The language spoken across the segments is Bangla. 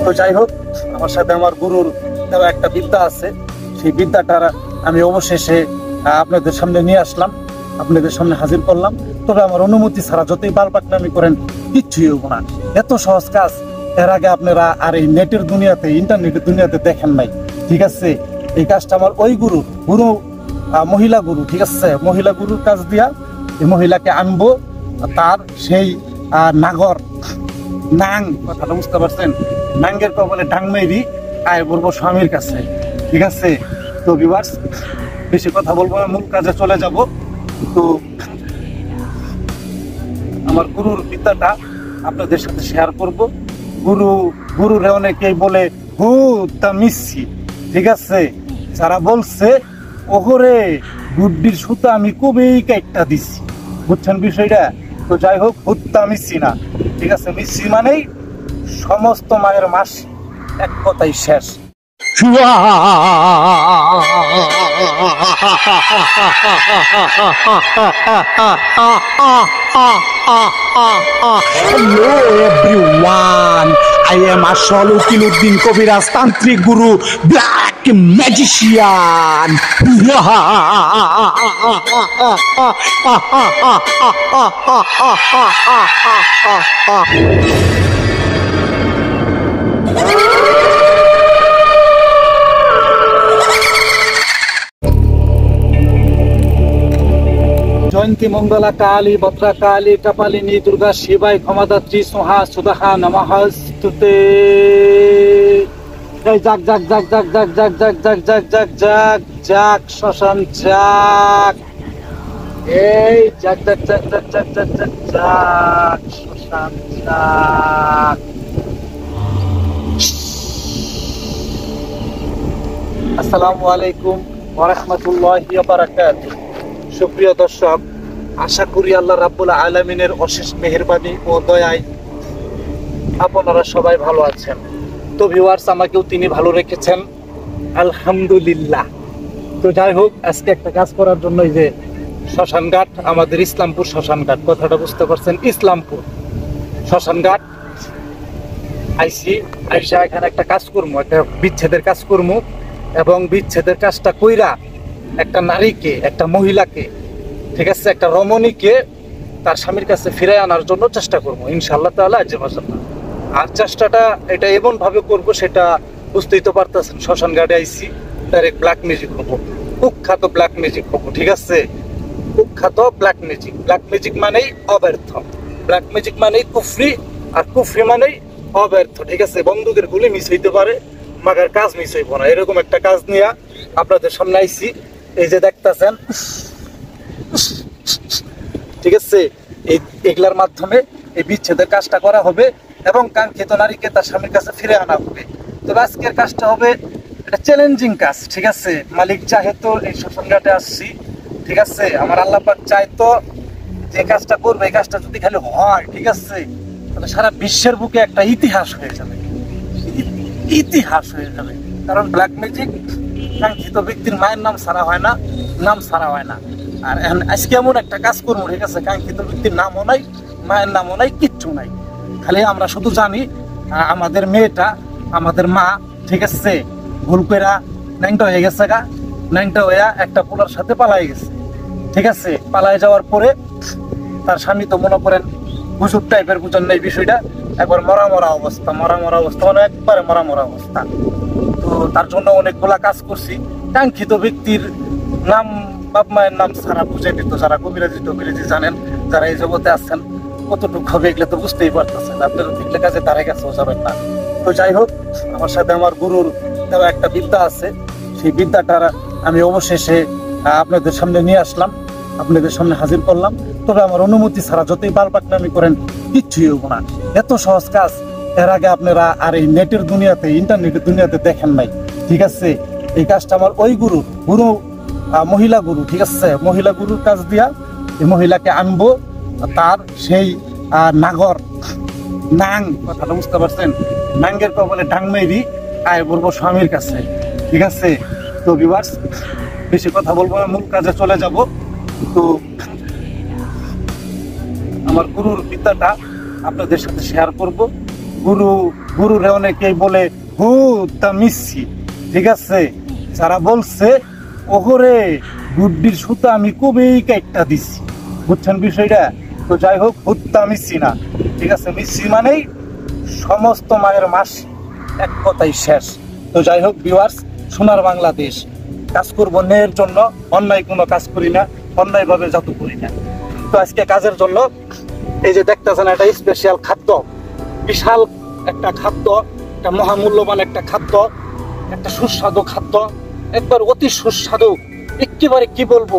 তো যাই হোক, আমার সাথে আমার গুরুর দেওয়া একটা বিদ্যা আছে, সেই বিদ্যাটার আমি অবশেষে আপনাদের সামনে নিয়ে আসলাম, আপনাদের সামনে হাজির করলাম। তবে আমার অনুমতি ছাড়া যতই বালপাকনামি করেন কিচ্ছুই হবো না। এত সহজ কাজ এর আগে আপনারা আর এই নেটের দুনিয়াতে, ইন্টারনেটের দুনিয়াতে দেখেন নাই। ঠিক আছে, এই কাজটা আমার ওই গুরু মহিলা গুরু, ঠিক আছে, মহিলা গুরুর কাজ দিয়া এই মহিলাকে আনবো, তার সেই নাগর নাং, কথাটা বুঝতে পারছেন, নাঙ্গের কবলে ডাং মেরি আয় বলবো স্বামীর কাছে। ঠিক আছে, তো ভিউয়ার্স বেশি কথা বলবো না, মূল কাজে চলে যাব। তো আমার গুরুর বিদ্যাটা আপনাদের সাথে শেয়ার করব। গুরুরে অনেকেই বলে হুতা মিসি, ঠিক আছে, যারা বলছে ওহরে গুড্ডির সুতা আমি খুবই কাইটটা দিছি, বুঝছেন বিষয়টা। তো যাই হোক, হুত্তা মিসি না, ঠিক আছে, মিসি মানেই সমস্ত মায়ের মাস, এক কথাই শেষ। Hello everyone, I am Ashwaluddin Koviraj Tantric Guru, Black Magician. জয়ন্তী মঙ্গলা কালী ভদ্রা কালী কপালিনী দুর্গা শিবাই ক্ষমাদাত্রী সোহা সুদাহা নমঃস্তুতে। জাগ জাগ জাগ জাগ জাগ জাগ জাগ জাগ জাগ জাগ জাগ জাগ শ্মশান জাগ, এই জাগ জাগ জাগ জাগ জাগ জাগ জাগ জাগ শ্মশান জাগ। আসসালামু আলাইকুম ওয়া রাহমাতুল্লাহি ওয়া বারাকাতুহু। সুপ্রিয় দর্শক, আশা করি আল্লাহ রাব্বুল আলামিনের অশেষ মেহেরবানি ও দয়ায় আপনারা সবাই ভালো আছেন। তো ভিউয়ার্স, আমাকেও তিনি ভালো রেখেছেন, আলহামদুলিল্লাহ। তো যাই হোক, আজকে একটা কাজ করার জন্য এই যে শ্মশানঘাট, আমাদের ইসলামপুর শ্মশানঘাট, কথাটা বুঝতে পারছেন, ইসলামপুর শ্মশানঘাট আইসি। আইসা এখানে একটা কাজ করবো, একটা বিচ্ছেদের কাজ করবো, এবং বিচ্ছেদের কাজটা কইরা একটা নারীকে, একটা মহিলাকে, ঠিক আছে, একটা রমণীকে তার স্বামীর কাছে ফিরে আনার জন্য চেষ্টা করবো ইনশাআল্লাহ তাআলা। আর চেষ্টাটা এটা এমন ভাবে করবো, সেটা বুঝতেই তো পারতেছেন। শ্মশান ঘাটে আইসি, ডাইরেক্ট ব্ল্যাক ম্যাজিক হবো, কুখ্যাত ব্ল্যাক ম্যাজিক হবো, ঠিক আছে, কুখ্যাত ব্ল্যাক ম্যাজিক। ব্ল্যাক ম্যাজিক মানেই অব্যর্থ, ব্ল্যাক ম্যাজিক মানেই কুফরি, আর কুফরি মানেই অব্যর্থ, ঠিক আছে। বন্দুকের গুলি মিস হইতে পারে, মাগার কাজ মিস হইব না, এরকম একটা কাজ নিয়ে আপনাদের সামনে আইসি। এই যে দেখতেছেন, ঠিক আছে, এগুলার মাধ্যমে এই বিচ্ছেদের কাজটা করা হবে এবং কাঙ্ক্ষিত নারীকে তার স্বামীর কাছে ফিরে আনা হবে। তবে আজকের কাজটা হবে একটা চ্যালেঞ্জিং কাজ, ঠিক আছে। মালিক চাহে তো এই শ্মশানঘাটে আসছি, ঠিক আছে, আমার আল্লাহ পাক চায় তো যে কাজটা করবে, এই কাজটা যদি খালি হয়, ঠিক আছে, তাহলে সারা বিশ্বের বুকে একটা ইতিহাস হয়ে যাবে, ইতিহাস হয়ে যাবে। কারণ ব্ল্যাক ম্যাজিক কাঙ্ক্ষিত ব্যক্তির মায়ের নাম ছাড়া হয় না, নাম ছাড়া হয় না। আর আজকে এমন একটা কাজ করবো, ঠিক আছে, কাঙ্ক্ষিত ব্যক্তির নামও নাই, মায়ের নামও নাই, কিচ্ছু নাই, খালি আমরা শুধু জানি আমাদের মেয়েটা, আমাদের মা, ঠিক আছে, ভুল কইরা ন্যাংটা হয়ে গেছে গা, ন্যাংটা হইয়া একটা পোলার সাথে পালাই গেছে, ঠিক আছে। পালাই যাওয়ার পরে তার স্বামী তো মনে করেন হুজুর টাইপের, বুঝেন না এই বিষয়টা, একবার মরা মরা অবস্থা, মানে একবারে মরা অবস্থা। তো তার জন্য অনেকগুলা কাজ করছি। কাঙ্ক্ষিত ব্যক্তির নাম, বাপ মায়ের নাম ছাড়া বুঝে দিত, যারা কবিরাজি জানেন, যারা এই জগতে আছেন, কতটুকু হবে এগুলো তো বুঝতেই পারতেছেন, আপনারা দেখলে কাজে তারা গেছেও যাবেন না। তো যাই হোক, আমার সাথে আমার গুরুর দেওয়া একটা বিদ্যা আছে, সেই বিদ্যাটার আমি অবশেষে আপনাদের সামনে নিয়ে আসলাম, আপনাদের সামনে হাজির করলাম। তবে আমার অনুমতি ছাড়া যতই বালপাকনামি করেন কিচ্ছুই হবো না। এত সহজ কাজ এর আগে আপনারা আর এই নেটের দুনিয়াতে, ইন্টারনেটের দুনিয়াতে দেখেন নাই, ঠিক আছে। এই কাজটা আমার ওই মহিলা গুরু, ঠিক আছে, মহিলা গুরুর কাজ দিয়া এই মহিলাকে আনবো, তার সেই নাগর নাং, কথাটা বুঝতে পারছেন, নাঙ্গের কবলে ডাং মেরি আয় বলবো স্বামীর কাছে, ঠিক আছে। তো ভিউয়ার্স বেশি কথা বলবো না, মূল কাজে চলে যাব। তো আমার গুরুর বিদ্যাটা আপনাদের সাথে শেয়ার করব। গুরু গুরুরে অনেকেই বলে হুতা মিসি, ঠিক আছে? যারা বলছে ওহরে গুড্ডির সুতা আমি খুবই কাইটটা দিছি, বুঝছেন বিষয়টা? তো যাই হোক, হুত্তা মিসি না, ঠিক আছে? মিসি মানেই সমস্ত মায়ের মাস, এক কথাই শেষ। তো যাই হোক ভিউয়ার্স, সোনার বাংলাদেশ, কাজ করবো ন্যায়ের জন্য, অন্যায় কোনো কাজ করি না, অন্যায়ভাবে জাদু করি না। তো আজকে কাজের জন্য এই যে দেখতেছেন একটা স্পেশাল খাদ্য, বিশাল একটা খাদ্য, একটা মহামূল্যবান একটা খাদ্য, একটা সুস্বাদু খাদ্য, একবার অতি সুস্বাদু, একেবারে কি বলবো,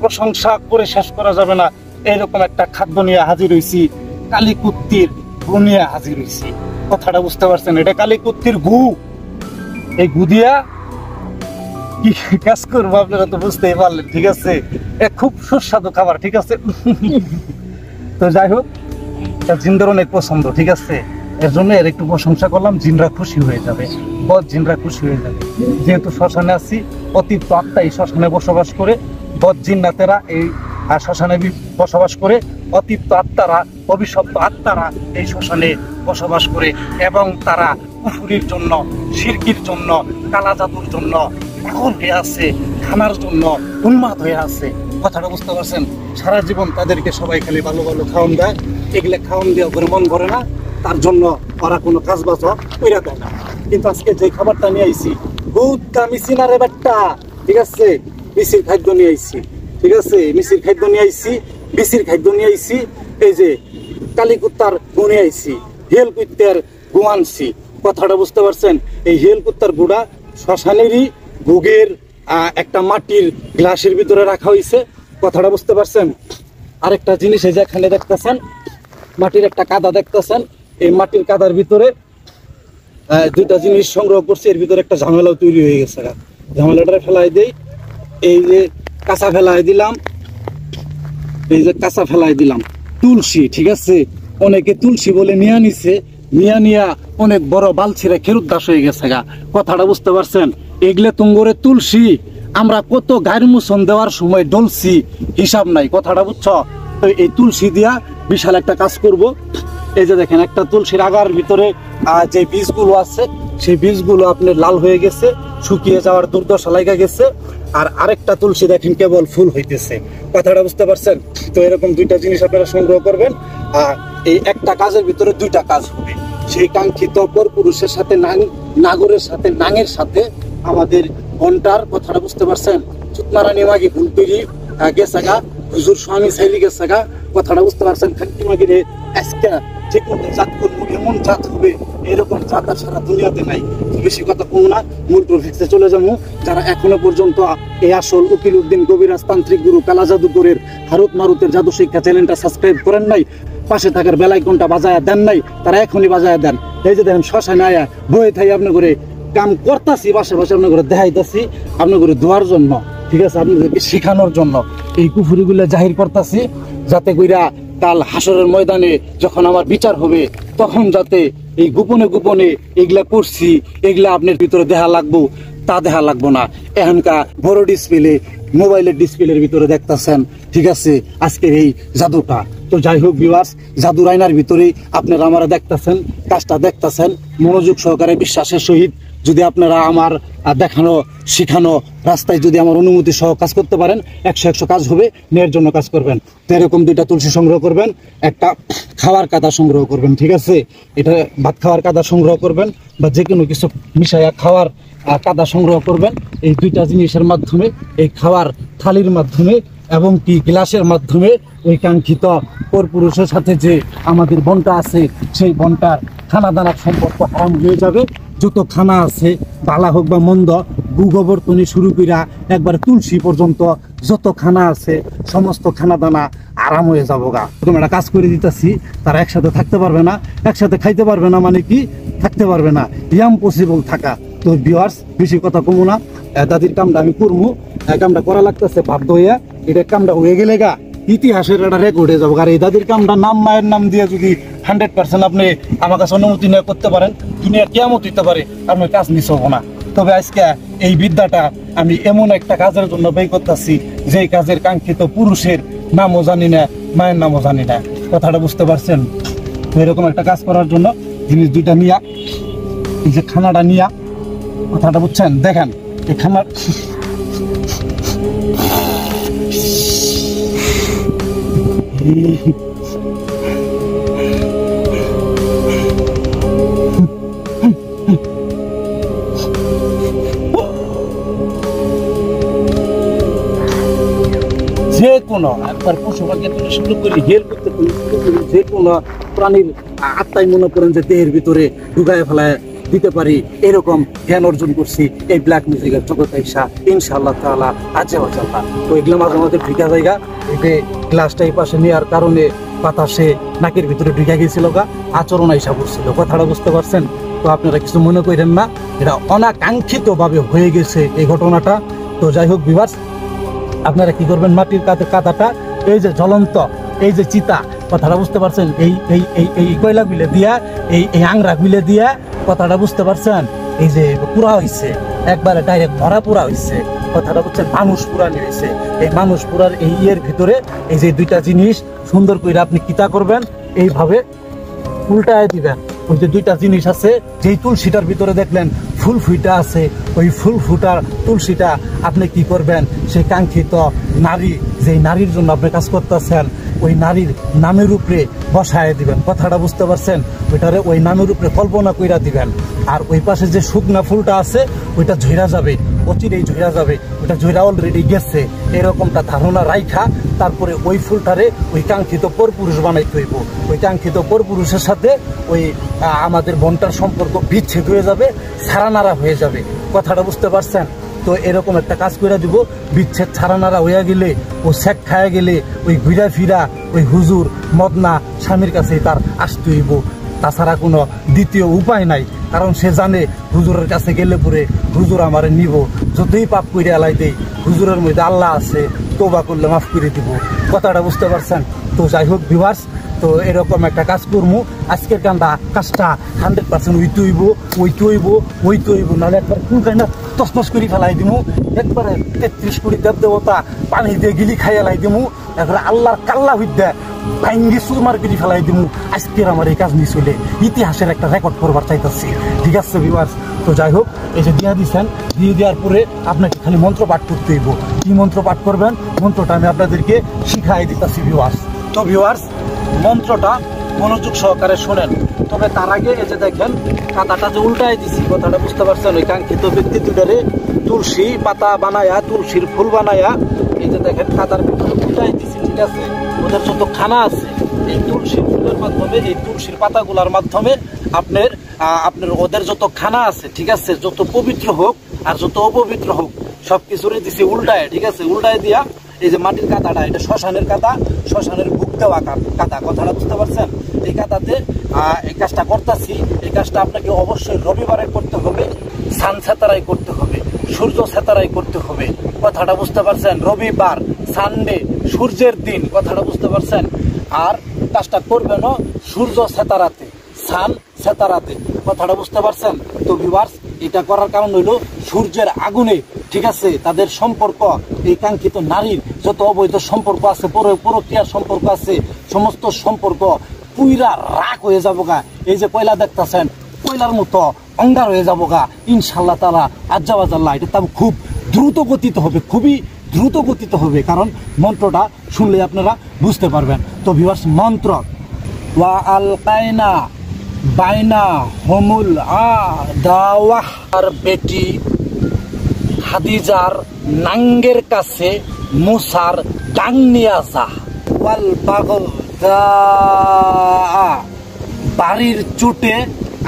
প্রশংসা করে শেষ করা যাবে না, এইরকম একটা খাদ্য নিয়ে হাজির হয়েছি। কালীকুত্তির গু নিয়ে হাজির হয়েছি। কথাটা বুঝতে পারছেন? এটা কালীকুত্তির গু। এই গু দিয়া কি কাজ করবো আপনারা তো বুঝতেই পারলেন, ঠিক আছে? খুব সুস্বাদু খাবার, ঠিক আছে? তো যাই হোক, জিনদের অনেক পছন্দ, ঠিক আছে? এর জন্য এর একটু প্রশংসা করলাম, জিনরা খুশি হয়ে যাবে, বদ জিনরা খুশি হয়ে যাবে। যেহেতু শ্মশানে আছি, অতীত আত্মা এই শ্মশানে বসবাস করে, বদ জিন্নাতেরা এই শ্মশানে বসবাস করে, অতীত আত্মারা, অভিশপ্ত আত্মারা এই শ্মশানে বসবাস করে, এবং তারা কুফুরির জন্য, শিরকির জন্য, কালা জাদুর জন্য পাগল হয়ে আছে, খানার জন্য উন্মাদ হয়ে আছে। কথাটা বুঝতে পারছেন? সারা জীবন তাদেরকে সবাই খালি ভালো ভালো খাওয়ান দেয়, এগুলো খাওয়ান দেওয়া করে মন ভরে না, তার জন্য ওরা কোনো কাজ বাজ কইরা দেয় না। কিন্তু আজকে যে খাবারটা নিয়ে আইছি, গুদা মিসি না রে বেটা, ঠিক আছে? মিসির খাদ্য নিয়ে আইছি, ঠিক আছে? মিসির খাদ্য নিয়ে আইছি, বিসির খাদ্য নিয়ে আইছি, এই যে কালীকুত্তার গু নিয়ে আইছি, হেল কুত্তার গু আনছি। কথাটা বুঝতে পারছেন? এই হেল কুত্তার গুড়া শ্মশানেরই ভোগের একটা মাটির গ্লাসের ভিতরে রাখা হয়েছে। কথাটা বুঝতে পারছেন? আরেকটা জিনিস এই যে এখানে দেখতেছেন, মাটির একটা কাদা দেখতেছেন, এই মাটির কাদার ভিতরে দুইটা জিনিস সংগ্রহ করছি। এর ভিতরে একটা ঝামেলাও তৈরি হয়ে গেছে, ঝামেলাটা ফেলাই দেই। এই যে কাঁচা ফেলাই দিলাম, এই যে কাঁচা ফেলাই দিলাম তুলসী, ঠিক আছে? অনেকে তুলসী বলে নিয়ে নিছে, নিয়া অনেক বড় বালছিরা খেরুত দাস হয়ে গেছে গা। কথাটা বুঝতে পারছেন? এগুলো তুঙ্গরে তুলসী, আমরা কত গায়ের মুছন দেওয়ার সময় ডলছি, হিসাব নাই। কথাটা বুঝছো? তো এই তুলসী দিয়া বিশাল একটা কাজ করব। এই যে দেখেন, একটা তুলসীর আগার ভিতরে যে বীজগুলো আছে, সেই বীজগুলো আপনার লাল হয়ে গেছে, শুকিয়ে যাওয়ার দুর্দশা লাগা গেছে। আর আরেকটা তুলসী দেখেন কেবল ফুল হইতেছে। কথাটা বুঝতে পারছেন? তো এরকম দুইটা জিনিস আপনারা সংগ্রহ করবেন। আর এই একটা কাজের ভিতরে দুইটা কাজ হবে। সেই কাঙ্ক্ষিত পর পুরুষের সাথে নাগরের সাথে, নাঙের সাথে আমাদের ঘন্টার, কথাটা বুঝতে পারছেন? চুতমারানি মাগি ভুলপিরি গেছে গা, হুজুর স্বামী সাইলি গেছে গা। কথাটা বুঝতে পারছেন? খান্তি মাগিরে আজকে ঠিক মতো জাত করবো, এমন জাত হবে, এরকম জাত আর সারা দুনিয়াতে নাই। বেশি কথা কম না, মূল টপিক্সে চলে যাবো। যারা এখনো পর্যন্ত এই আসল উকিল উদ্দিন কবিরাজ তান্ত্রিক গুরু কালা জাদুঘরের হারুত মারুতের জাদু শিক্ষা চ্যানেলটা সাবস্ক্রাইব করেন নাই, পাশে থাকার বেল আইকনটা বাজায়া দেন নাই, তারা এখনই বাজায়া দেন। এই যে দেখেন, শ্মশানে আয়া বয়ে থাই আপনার করে কাম করতাছি, বাসা বাসা আপনার করে দেখাইতাছি, আপনার করে দোয়ার জন্য, ঠিক আছে? আপনাদেরকে শেখানোর জন্য এই কুফুরিগুলো জাহির করতাছি, যাতে কইরা কাল হাসরের ময়দানে যখন আমার বিচার হবে, তখন যাতে এই গোপনে গোপনে এগুলা করছি, এগুলা আপনার ভিতরে দেখা লাগবো, তা দেখা লাগবো না। এখানকার বড় ডিসপ্লে, মোবাইলের ডিসপ্লের ভিতরে দেখতেছেন, ঠিক আছে? আজকের এই জাদুটা। তো যাই হোক ভিউয়ার্স, জাদুর আয়নার ভিতরে আপনারা আমরা দেখতেছেন, কাজটা দেখতেছেন মনোযোগ সহকারে, বিশ্বাসের সহিত। যদি আপনারা আমার দেখানো শিখানো রাস্তায় যদি আমার অনুমতি সহ কাজ করতে পারেন, 100 কাজ হবে, ন্যায়ের জন্য কাজ করবেন। তো এরকম দুইটা তুলসী সংগ্রহ করবেন, একটা খাওয়ার কাদা সংগ্রহ করবেন, ঠিক আছে? এটা ভাত খাওয়ার কাদা সংগ্রহ করবেন, বা যে কোনো কিছু মিশাইয়া খাওয়ার কাদা সংগ্রহ করবেন। এই দুইটা জিনিসের মাধ্যমে, এই খাওয়ার থালির মাধ্যমে এবং কি গ্লাসের মাধ্যমে, ওই কাঙ্ক্ষিত পরপুরুষের সাথে যে আমাদের বনটা আছে, সেই বনটার খানা দানার সম্পর্ক হারাম হয়ে যাবে। যত খানা আছে, বালা হোক বা মন্দ, গোবর্তনী শুরু কইরা একবার তুলসী পর্যন্ত যত খানা আছে, সমস্ত খানা দানা আরাম হয়ে যাবো গা। এরকম একটা কাজ করে দিতেছি, তারা একসাথে থাকতে পারবে না, একসাথে খাইতে পারবে না, মানে কি থাকতে পারবে না, ইম্পসিবল থাকা। তো ভিউয়ার্স, বেশি কথা কমু না, দাদির কামটা আমি করবো, কামটা করা লাগতেছে বাধ্য হইয়া। এটা কামটা হয়ে গেলে গা ইতিহাসের একটা রেকর্ড হয়ে যাবো। আর এই দাদির কামটা নাম, মায়ের নাম দিয়ে যদি 100% আপনি আমার কাছে অনুমতি নিয়ে করতে পারেন, দুনিয়া কেমন হইতে পারে, আপনার কাজ মিস হবো না। তবে আজকে এই বিদ্যাটা আমি এমন একটা কাজের জন্য ব্যয় করতেছি, যেই কাজের কাঙ্ক্ষিত পুরুষের নামও জানি না, মায়ের নামও জানি না। কথাটা বুঝতে পারছেন? তো এরকম একটা কাজ করার জন্য জিনিস দুইটা নিয়া, এই যে খানাটা নিয়া, কথাটা বুঝছেন? দেখেন এই খানা যে কোনো একবার পশু পাখি থেকে শুরু করে হেল করতে যে কোনো প্রাণীর আত্মাই মনে করেন যে দেহের ভিতরে ঢুকায় ফেলায় দিতে পারি, এরকম জ্ঞান অর্জন করছি এই ব্ল্যাক মিউজিকের জগতে আইসা ইনশাআল্লাহ তাআলা আজে বাজাল্লাহ। তো এগুলো মাঝে মাঝে ঢুকা জায়গা, এই যে গ্লাসটা এই পাশে নেওয়ার কারণে বাতাসে নাকের ভিতরে ঢুকা গিয়েছিল গা, আচরণ আইসা করছিল। কথাটা বুঝতে পারছেন? তো আপনারা কিছু মনে করেন না, এটা অনাকাঙ্ক্ষিত ভাবে হয়ে গেছে এই ঘটনাটা। তো যাই হোক ভিউয়ার্স, আপনারা কি করবেন, মাটির কাদাটা এই যে জ্বলন্ত এই যে চিতা, কথাটা বুঝতে পারছেন? এই এই এই এই কয়লা গুলে দিয়া, এই আংরা গুলে দিয়া, কথাটা বুঝতে পারছেন? এই যে পুরা হইছে, একবারে ডাইরেক্ট ভরা পুরা হইছে, কথাটা বুঝছেন? মানুষ পুরানি হয়েছে। এই মানুষ পুরার এই ইয়ের ভিতরে এই যে দুইটা জিনিস সুন্দর করে আপনি কিতা করবেন, এইভাবে উল্টায় দিবেন। ওই যে দুইটা জিনিস আছে, যেই তুলসীটার ভিতরে দেখলেন ফুল ফুটা আছে, ওই ফুল ফুটার তুলসীটা আপনি কি করবেন, সেই কাঙ্ক্ষিত নারী, যেই নারীর জন্য আপনি কাজ করতেছেন, ওই নারীর নামের উপরে বসায় দিবেন। কথাটা বুঝতে পারছেন? ওইটারে ওই নামের উপরে কল্পনা কইরা দিবেন। আর ওই পাশে যে শুকনা ফুলটা আছে ওইটা ঝইরা যাবে, অচিরেই ঝইরা যাবে, ওইটা ঝইরা অলরেডি গেছে, এরকমটা ধারণা রাইখা তারপরে ওই ফুলটারে ওই কাঙ্ক্ষিত পরপুরুষ বানাইতে হইব। ওই কাঙ্ক্ষিত পরপুরুষের সাথে ওই আমাদের বনটার সম্পর্ক বিচ্ছেদ হয়ে যাবে, ছাড়ানাড়া হয়ে যাবে। কথাটা বুঝতে পারছেন? তো এরকম একটা কাজ করে দিব, বিচ্ছেদ ছাড়ানাড়া হইয়া গেলে, ও শেখ খায়া গেলে, ওই ঘুরা ফিরা ওই হুজুর মদনা স্বামীর কাছেই তার আসতে হইব। তাছাড়া কোনো দ্বিতীয় উপায় নাই, কারণ সে জানে হুজুরের কাছে গেলে পরে হুজুর আমারে নিব, যতই পাপ করে আলাই দেই হুজুরের মধ্যে আল্লাহ আছে, তোবা করলে মাফ করে দিব। কথাটা বুঝতে পারছেন? তো যাই হোক ভিউয়ার্স, তো এরকম একটা কাজ করবো আজকের কাজটা 100% ওইতে হইব, নাহলে একবার কুলকাই না তসনস করে ফেলাই দিমু, একবারে 33 কোটি দেবতা পানি দিয়ে গিলি খাইয়ালাই দিমু, একবারে আল্লাহর কাল্লা হইতে ভাঙ্গি সুরমার করে ফেলাই দিমু। আজকের আমার এই কাজ নিয়ে চলে ইতিহাসের একটা রেকর্ড করবার চাইতেছি। ঠিক আছে ভিউয়ার্স? তো যাই হোক, এই যে দিয়া দিচ্ছেন, দিয়ে দেওয়ার পরে আপনাকে খালি মন্ত্র পাঠ করতে হইব। কি মন্ত্র পাঠ করবেন, মন্ত্রটা আমি আপনাদেরকে শিখাই দিতেছি ভিউয়ার্স। তো ভিউয়ার্স, মন্ত্রটা মনোযোগ সহকারে শোনেন। তবে তার আগে এই যে দেখেন কাদাটা যে উল্টায় দিছি, কথাটা বুঝতে পারছেন? ওই কাঙ্ক্ষিত ব্যক্তি দুটারে তুলসী পাতা বানায়া, তুলসীর ফুল বানায়া, এই যে দেখেন কাদার ভিতরে উল্টায় দিছি। ঠিক আছে? ওদের যত খানা আছে এই তুলসীর ফুলের মাধ্যমে, এই তুলসীর পাতাগুলার মাধ্যমে আপনার ওদের যত খানা আছে, ঠিক আছে, যত পবিত্র হোক আর যত অপবিত্র হোক সবকিছুরে দিছি উল্টায়। ঠিক আছে? উল্টায় দিয়া এই যে মাটির কাদাটা, এটা শ্মশানের কাদা, শ্মশানের বুক দেওয়া কাদা। কথাটা বুঝতে পারছেন? এই কাদাতে এই কাজটা করতেছি। এই কাজটা আপনাকে অবশ্যই রবিবারে করতে হবে, সান সেতারাই করতে হবে, সূর্য সেতারাই করতে হবে। কথাটা বুঝতে পারছেন? রবিবার, সানডে, সূর্যের দিন। কথাটা বুঝতে পারছেন? আর কাজটা করবেন সূর্য সেতারাতে, সান সেতারাতে। কথাটা বুঝতে পারছেন? তো ভিউয়ার্স, এটা করার কারণ হইলো সূর্যের আগুনে, ঠিক আছে, তাদের সম্পর্ক, এই কাঙ্ক্ষিত নারীর যত অবৈধ সম্পর্ক আছে, পরক্রিয়ার সম্পর্ক আছে, সমস্ত সম্পর্ক পুইরা রাগ হয়ে যাবো গা। এই যে কয়লা দেখতেছেন, কয়লার মতো অঙ্গার হয়ে যাবো গা ইনশাআল্লাহ তাআলা আজ্জাওয়াজাল্লাহ। এটা তাও খুব দ্রুত গতিতে হবে, খুবই দ্রুত গতিতে হবে, কারণ মন্ত্রটা শুনলে আপনারা বুঝতে পারবেন। তো ভিউয়ার্স, মন্ত্র ওয়া আলকাইনা বাইনা হমুল আদাওয়াহ, আর বেটি খাদিজার নাঙ্গের কাছে মুসার ডাং নিয়া যা, ওয়াল পাগল বাড়ির চুটে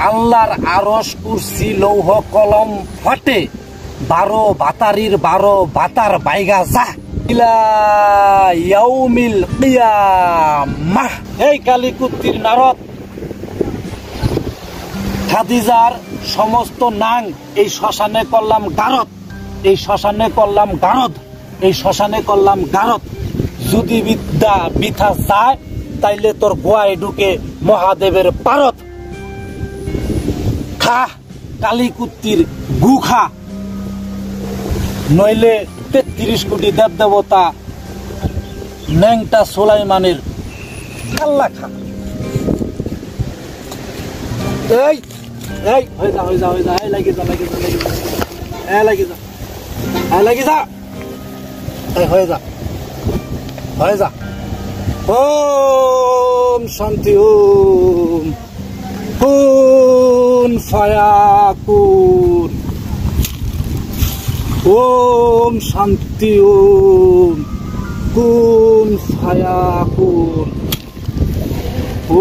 আল্লাহর আরশ কুরসি লৌহ কলম ফটে, 12 বাতারির 12 বাতার বাইগা যা ইলা ইয়াউমিল কিয়ামাহ। এই কালিকুত্তির নারদ, খাদিজার সমস্ত নাং এই শ্মশানে করলাম গারদ, এই শ্মশানে করলাম গারদ, এই শ্মশানে করলাম গারদ। যদি বিদ্যা বিথা যায় তাইলে তোর গোয়ায় ঢুকে মহাদেবের পারত। খা কালিকুত্তির গু খা, নইলে 33 কোটি দেব দেবতা ন্যাংটা সোলাইমানের কাল্লা খা। এই এই হয়ে যা হয়ে যা হয়ে যা, এই লাগি যা লাগি যা লাগি যা, এই লাগি যা, এই লাগি যা, এই হয়ে যা হয়ে যা। ওম শান্তি ওম কুন ফায়াকুন। ওম শান্তি ওম কুন ফায়াকুন।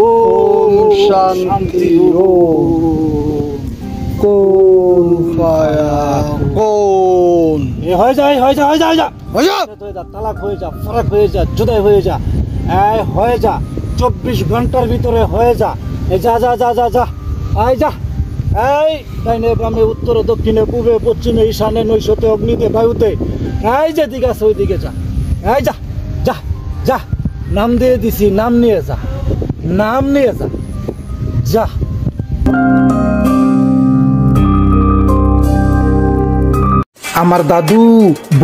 ওম শান্তি ওম কুন ফায়াকুন। হয়ে যা হয়ে যা হয়ে যা হয়ে যা হয়ে যা, তালাক হয়ে যা, ফরাক হয়ে যা, জুদাই হয়ে যা, এই হয়ে যা, 24 ঘন্টার ভিতরে হয়ে যা। এই যা যা যা যা যা, আয় যা, এই ডাইনে বামে উত্তরে দক্ষিণে পূবে পশ্চিমে ঈশানে নৈশতে অগ্নিতে বায়ুতে, এই যে দিকে আছে ওই দিকে যা, এই যা যা যা, নাম দিয়ে দিছি, নাম নিয়ে যা, নাম নিয়ে যা যা। আমার দাদু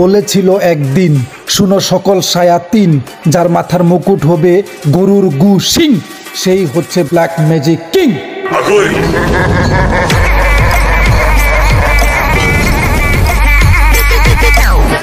বলেছিল একদিন, শুনো সকল শায়াতিন, যার মাথার মুকুট হবে গরুর গু সিং, সেই হচ্ছে ব্ল্যাক ম্যাজিক কিং।